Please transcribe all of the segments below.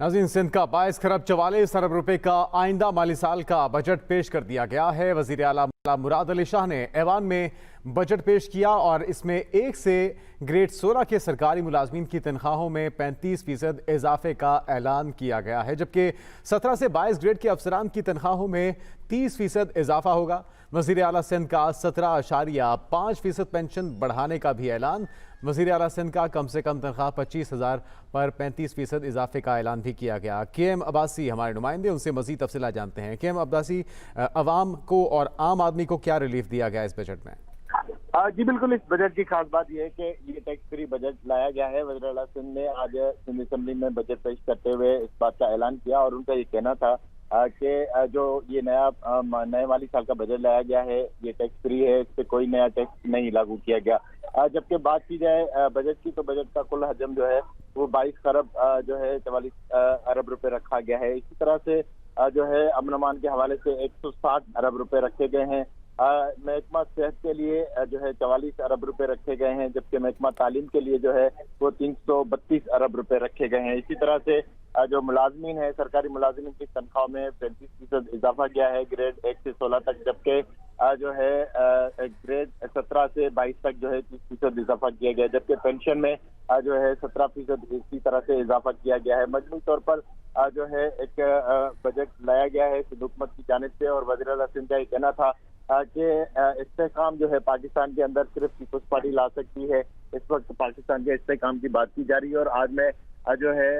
नाज़रीन, सिंध का 22 खरब 44 अरब रुपए का आइंदा माली साल का बजट पेश कर दिया गया है। वज़ीर आला मुराद अली शाह ने ऐवान में बजट पेश किया और इसमें 1 से ग्रेड 16 के सरकारी मुलाजमीन की तनख्वाहों में 35% इजाफे का ऐलान किया गया है, जबकि 17 से 22 ग्रेड के अफसरान की तनख्वाहों में 30% इजाफा होगा। वज़ीर आला सिंध का 17.5% पेंशन बढ़ाने का भी ऐलान। वज़ीर आला सिंध का कम से कम तनख्वाह 25,000 पर 35% इजाफे का ऐलान भी किया गया। KM अब्बासी हमारे नुमाइंदे, उनसे मज़ीद तफसीलात जानते हैं। KM अब्बासी, अवाम को और आम आदमी को क्या रिलीफ दिया गया इस बजट में? जी बिल्कुल, इस बजट की खास बात यह है कि ये टैक्स फ्री बजट लाया गया है। वज़ीर आला सिंध ने आज सिंध असेंबली में बजट पेश करते हुए इस बात का ऐलान किया और उनका ये कहना था कि जो ये नए वाली साल का बजट लाया गया है ये टैक्स फ्री है, इस पे कोई नया टैक्स नहीं लागू किया गया। जबकि बात की जाए बजट की, तो बजट का कुल हजम जो है वो 22 खरब जो है 44 अरब रुपए रखा गया है। इसी तरह से जो है अमन अमान के हवाले से 160 अरब रुपए रखे गए हैं। महकमा सेहत के लिए जो है 44 अरब रुपए रखे गए हैं, जबकि महकमा तालीम के लिए जो है वो 332 अरब रुपए रखे गए हैं। इसी तरह से जो मुलाजमीन है, सरकारी मुलाजमीन की तनख्वाह में 35% इजाफा किया है ग्रेड 1 से 16 तक, जबकि जो है ग्रेड 17 से 22 तक जो है 30% इजाफा किया गया है, जबकि पेंशन में जो है 17% इसी तरह से इजाफा किया गया है। मजमूई तौर पर जो है एक बजट लाया गया है सिंध हुकूमत की जानिब से और वज़ीर आला सिंध का ये कहना था कि इस्तेहकाम जो है पाकिस्तान के अंदर सिर्फ पीपल्स पार्टी ला सकती है। इस वक्त पाकिस्तान के इस्तेहकाम की बात की जा रही है और आज मैं जो है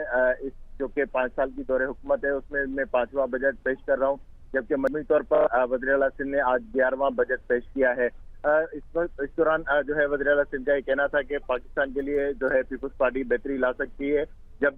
इस जो कि 5 साल की दौरे हुकूमत है उसमें मैं 5वां बजट पेश कर रहा हूँ, जबकि मजमूई तौर पर वज़ीर आला सिंध ने आज 11वां बजट पेश किया है। इस दौरान जो है वज़ीर आला सिंध का ये कहना था कि पाकिस्तान के लिए जो है पीपल्स पार्टी बेहतरी ला सकती है। जब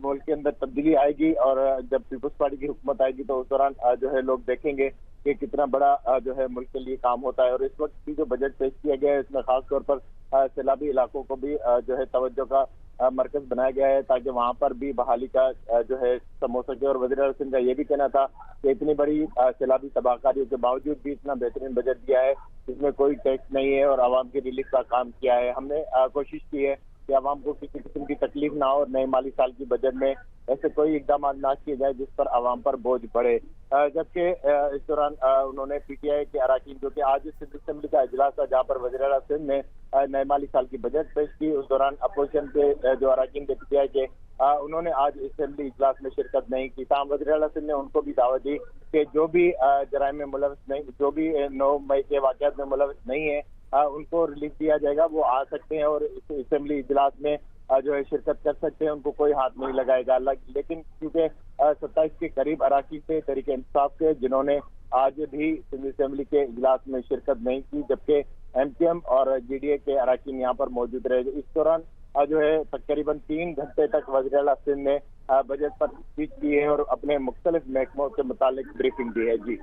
मुल्क के अंदर तब्दीली आएगी और जब पीपल्स पार्टी की हुकूमत आएगी तो उस दौरान जो है लोग देखेंगे कि कितना बड़ा जो है मुल्क के लिए काम होता है। और इस वक्त की जो बजट पेश किया गया है इसमें खास तौर पर सैलाबी इलाकों को भी जो है तवज्जो का मरकज बनाया गया है ताकि वहां पर भी बहाली का जो है सम हो सके। और वज़ीर आला सिंध का ये भी कहना था कि इतनी बड़ी सैलाबी तबाहकारियों के बावजूद भी इतना बेहतरीन बजट दिया है, इसमें कोई टैक्स नहीं है और आवाम की रिलीफ का काम किया है। हमने कोशिश की है कि आवाम को किसी किस्म की तकलीफ ना हो और नए माली साल की बजट में ऐसे कोई इकदाम ना किए जाए जिस पर आवाम पर बोझ पड़े। जबकि इस दौरान उन्होंने PTI के अराकीन, जो कि आज सिंध असेंबली का इजलास था जहाँ पर वज़ीर आला सिंध ने नए माली साल की बजट पेश की, उस दौरान अपोजिशन के जो अराकीन थे PTI के उन्होंने आज असेंबली इजलास में शिरकत नहीं की। ताहम वज़ीर आला सिंध ने उनको भी दावत दी कि जो भी जराइम में मुलविस नहीं, जो भी 9 मई के वाक़यात में मुलविस नहीं है उनको रिलीफ दिया जाएगा, वो आ सकते हैं और इस असेंबली इजलास में जो है शिरकत कर सकते हैं, उनको कोई हाथ नहीं लगाएगा। लेकिन क्योंकि 27 के करीब अराकीन थे तहरीक इंसाफ के, जिन्होंने आज भी सिंध असेंबली के इजलास में शिरकत नहीं की, जबकि MKM और GDA के अराकीन यहाँ पर मौजूद रहे। इस दौरान जो है तकरीबन 3 घंटे तक वज़ीर आला सिंध ने बजट पर स्पीच की है और अपने मुख्तलिफ महकमों के मुतालिक ब्रीफिंग दी है। जी।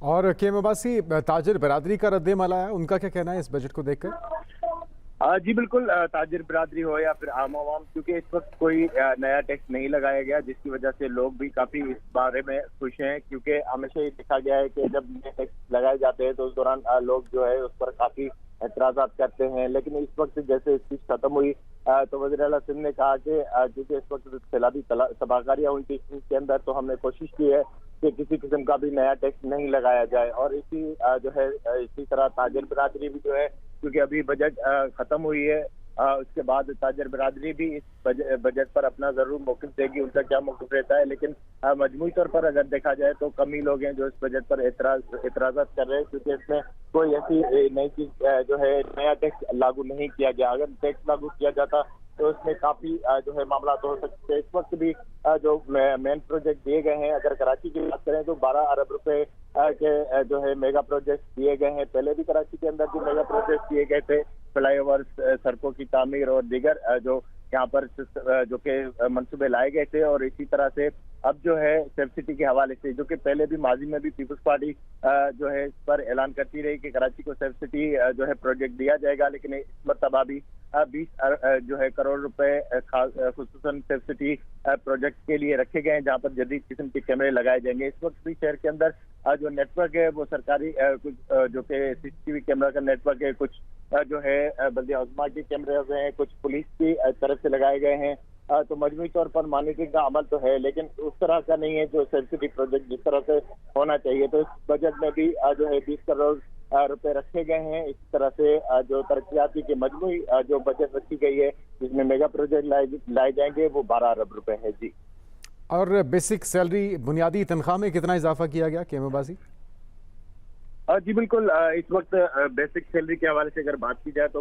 और KM अब्बासी, ताजिर बरादरी का रद्द-ए-अमल आया, उनका क्या कहना है इस बजट को देखकर? जी बिल्कुल, ताजिर बिरादरी हो या फिर आम आवाम, क्योंकि इस वक्त कोई नया टैक्स नहीं लगाया गया जिसकी वजह से लोग भी काफी इस बारे में खुश हैं, क्योंकि हमेशा ये देखा गया है कि जब नए टैक्स लगाए जाते हैं तो उस दौरान लोग जो है उस पर काफी एतराजात करते हैं। लेकिन इस वक्त जैसे स्पीच खत्म हुई तो वज़ीर आला सिंध ने कहा कि क्योंकि इस वक्त सैलाबी तबाहकारियां हुई थी इसके अंदर, तो हमने कोशिश की है कि किसी किस्म का भी नया टैक्स नहीं लगाया जाए। और इसी जो है इसी तरह ताजिर बिरादरी भी जो है, क्योंकि अभी बजट खत्म हुई है, उसके बाद ताजिर बिरादरी भी इस बजट पर अपना जरूर मौक़िफ़ देगी, उनका क्या मौक़िफ़ रहता है। लेकिन मजमूई तौर पर अगर देखा जाए तो कम ही लोग हैं जो इस बजट पर एतराज़ात कर रहे हैं, क्योंकि इसमें कोई ऐसी नई चीज जो है नया टैक्स लागू नहीं किया गया। अगर टैक्स लागू किया जाता तो इसमें काफी जो है मामला तो हो सकते हैं। इस वक्त भी जो मेन प्रोजेक्ट दिए गए हैं, अगर कराची की बात करें तो 12 अरब रुपए के जो है मेगा प्रोजेक्ट दिए गए हैं। पहले भी कराची के अंदर जो मेगा प्रोजेक्ट दिए गए थे, फ्लाईओवर्स, सड़कों की तामीर और दीगर जो यहाँ पर जो के मंसूबे लाए गए थे। और इसी तरह से अब जो है सेफ सिटी के हवाले से, जो कि पहले भी माजी में भी पीपल्स पार्टी जो है इस पर ऐलान करती रही कि कराची को सेफ सिटी जो है प्रोजेक्ट दिया जाएगा, लेकिन इस मरतबा भी 20 जो है करोड़ रुपए खुसूसन सेफ सिटी प्रोजेक्ट के लिए रखे गए हैं, जहाँ पर जदीद किस्म के कैमरे लगाए जाएंगे। इस वक्त भी शहर के अंदर जो नेटवर्क है वो सरकारी कुछ जो कि CCTV कैमरा का नेटवर्क है, कुछ जो है बल्दिया उज़्मा के कैमरे हैं, कुछ पुलिस की तरफ से लगाए गए हैं तो मजमूई तौर पर मॉनिटरिंग का अमल तो है, लेकिन उस तरह का नहीं है जो सेंसिटिव प्रोजेक्ट जिस तरह से होना चाहिए। तो इस बजट में भी जो है 20 करोड़ रुपए रखे गए हैं। इस तरह से जो तरक्याती के मजमूई जो बजट रखी गई है जिसमें मेगा प्रोजेक्ट लाए जाएंगे वो 12 अरब रुपए है। जी। और बेसिक सैलरी बुनियादी तनख्वाह में कितना इजाफा किया गया केमोबाजी? जी बिल्कुल। इस वक्त बेसिक सैलरी के हवाले से अगर बात की जाए तो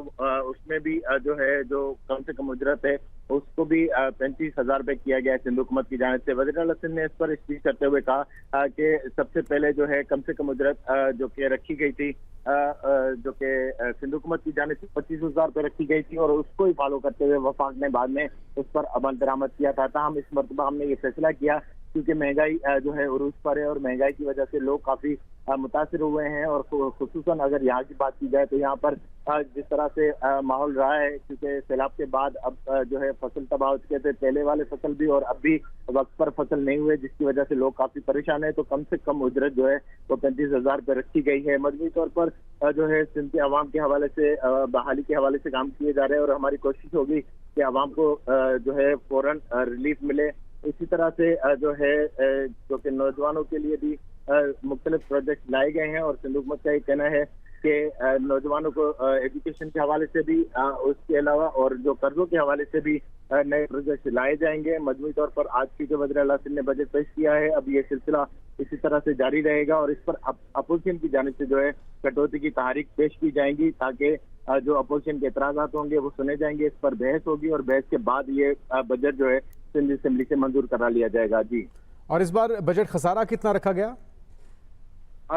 उसमें भी जो है जो कम से कम उजरत है उसको भी 35,000 रुपए किया गया है सिंध हुकूमत की जानिब से। वज़ीर आला सिंध ने इस पर स्पीच करते हुए कहा कि सबसे पहले जो है कम से कम उजरत जो कि रखी गई थी जो कि सिंध हुकूमत की जानिब से 25,000 रुपए रखी गई थी और उसको ही फॉलो करते हुए वफाक ने बाद में उस पर अमल दरामद किया था। ताहम इस मरतबा हमने ये फैसला किया क्योंकि महंगाई जो है उरूज पर है और महंगाई की वजह से लोग काफी मुतासिर हुए हैं। और खुसूसन अगर यहाँ की बात की जाए तो यहाँ पर जिस तरह से माहौल रहा है क्योंकि सैलाब के बाद अब जो है फसल तबाह हो चुके थे, पहले वाले फसल भी और अब भी वक्त पर फसल नहीं हुए जिसकी वजह से लोग काफी परेशान है। तो कम से कम उजरत जो है वो 35,000 रुपये रखी गई है। मजबूरी तौर पर जो है सिंध के अवाम के हवाले से बहाली के हवाले से काम किए जा रहे हैं और हमारी कोशिश होगी कि अवाम को जो है फौरन रिलीफ मिले। इसी तरह से जो है जो कि नौजवानों के लिए भी मुख्तलिफ प्रोजेक्ट लाए गए हैं और सिंध हुकूमत का ये कहना है कि नौजवानों को एजुकेशन के हवाले से भी उसके अलावा और जो कर्जों के हवाले से भी नए प्रोजेक्ट लाए जाएंगे। मजमूई तौर पर आज की जो वज़ीर आला सिंध ने बजट पेश किया है अब ये सिलसिला इसी तरह से जारी रहेगा और इस पर अपोजिशन की जानिब से जो है कटौती की तहरीक पेश की जाएंगी ताकि जो अपोजिशन के एतराज़ात होंगे वो सुने जाएंगे। इस पर बहस होगी और बहस के बाद ये बजट जो है सिंध असेंबली से मंजूर करा लिया जाएगा। जी। और इस बार बजट खसारा कितना रखा गया?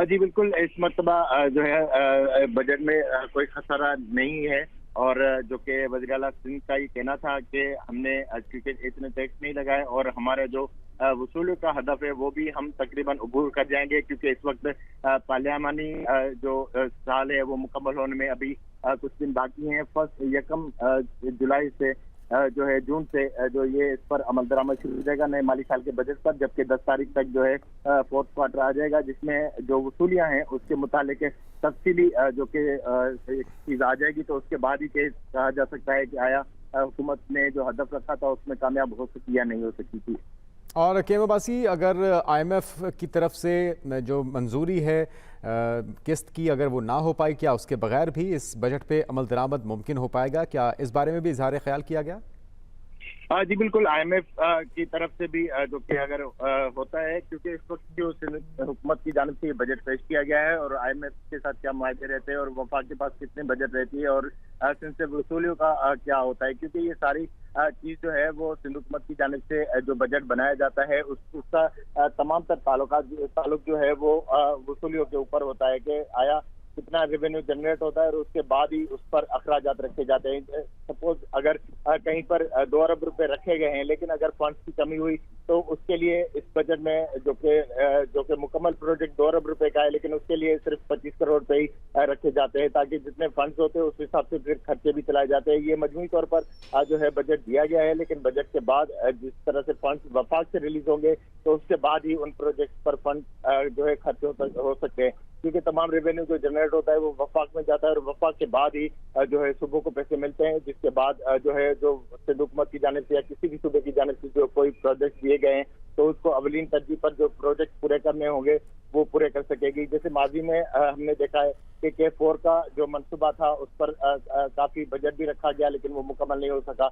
जी बिल्कुल। इस मरतबा जो है बजट में कोई खसारा नहीं है और जो कि वज़ीर आला सिंध का ये कहना था कि हमने क्योंकि इतने टैक्स नहीं लगाए और हमारा जो वसूली का हदफ है वो भी हम तकरीबन अबूर कर जाएंगे क्योंकि इस वक्त पार्लियामानी जो साल है वो मुकम्मल होने में अभी कुछ दिन बाकी हैं। फर्स्ट यकम जुलाई से जो है जून से जो ये इस पर अमल दरामद शुरू हो जाएगा नए माली साल के बजट पर, जबकि 10 तारीख तक जो है फोर्थ क्वार्टर आ जाएगा जिसमें जो वसूलियां हैं उसके मुतालिक तफसीली जो कि चीज आ जाएगी। तो उसके बाद ही कहा जा सकता है कि आया हुकूमत ने जो हदफ रखा था उसमें कामयाब हो सकी या नहीं हो सकी थी। और केमोबासी अगर IMF की तरफ से जो मंजूरी है किस्त की अगर वो ना हो पाई, क्या उसके बगैर भी इस बजट पे अमल दरामद मुमकिन हो पाएगा? क्या इस बारे में भी इजहार ख्याल किया गया? जी बिल्कुल। IMF की तरफ से भी जो कि अगर होता है क्योंकि इस वक्त जो हुकूमत की जानिब से ये बजट पेश किया गया है और IMF के साथ क्या मुआहदे रहते हैं और वफाक के पास कितने बजट रहती है और सिंध से वसूलियों का क्या होता है क्योंकि ये सारी चीज जो है वो सिंध हुकूमत की जानिब से जो बजट बनाया जाता है उसका तमाम तर ताल्लुक जो है वो वसूलियों के ऊपर होता है कि आया कितना रेवेन्यू जनरेट होता है और उसके बाद ही उस पर अखराजात रखे जाते हैं। सपोज अगर कहीं पर 2 अरब रुपए रखे गए हैं लेकिन अगर फंड्स की कमी हुई तो उसके लिए इस बजट में जो कि मुकम्मल प्रोजेक्ट 2 अरब रुपए का है लेकिन उसके लिए सिर्फ 25 करोड़ रुपए ही रखे जाते हैं ताकि जितने फंड्स होते हैं उस हिसाब से फिर खर्चे भी चलाए जाते हैं। ये मजमूई तौर पर जो है बजट दिया गया है लेकिन बजट के बाद जिस तरह से फंड्स वफाक से रिलीज होंगे तो उसके बाद ही उन प्रोजेक्ट पर फंड जो है खर्च हो सकते हैं क्योंकि तमाम रेवेन्यू जो जनरेट होता है वो वफाक में जाता है और वफाक के बाद ही जो है सूबों को पैसे मिलते हैं जिसके बाद जो है जो सिंध हुकूमत की जानिब से या किसी भी सूबे की जानिब से जो कोई प्रोजेक्ट दिए गए हैं तो उसको अवलीन तरजीह पर जो प्रोजेक्ट पूरे करने होंगे वो पूरे कर सकेगी। जैसे माजी में हमने देखा है कि K4 का जो मनसूबा था उस पर काफी बजट भी रखा गया लेकिन वो मुकम्मल नहीं हो सका।